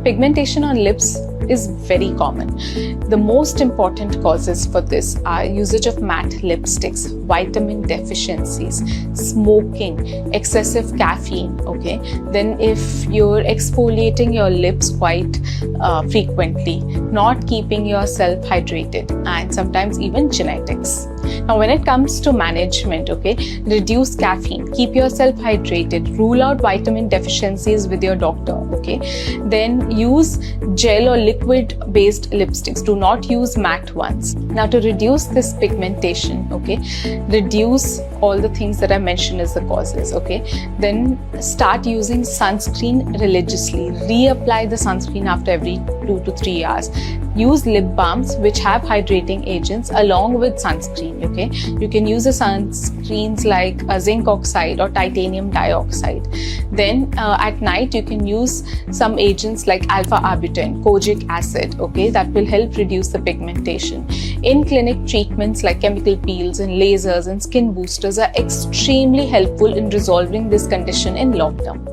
Pigmentation on lips is very common. The most important causes for this are usage of matte lipsticks, vitamin deficiencies, smoking, excessive caffeine, okay? Then if you're exfoliating your lips quite frequently, not keeping yourself hydrated, and sometimes even genetics. Now when it comes to management, okay, reduce caffeine, keep yourself hydrated, rule out vitamin deficiencies with your doctor, okay? Then use gel or liquid based lipsticks, do not use matte ones. Now to reduce this pigmentation, okay, reduce all the things that I mentioned as the causes, okay? Then start using sunscreen religiously, reapply the sunscreen after every 2 to 3 hours. Use lip balms which have hydrating agents along with sunscreen, okay? You can use the sunscreens like zinc oxide or titanium dioxide. Then at night you can use some agents like alpha-arbutin, kojic acid, okay? That will help reduce the pigmentation. In-clinic treatments like chemical peels and lasers and skin boosters are extremely helpful in resolving this condition in long term.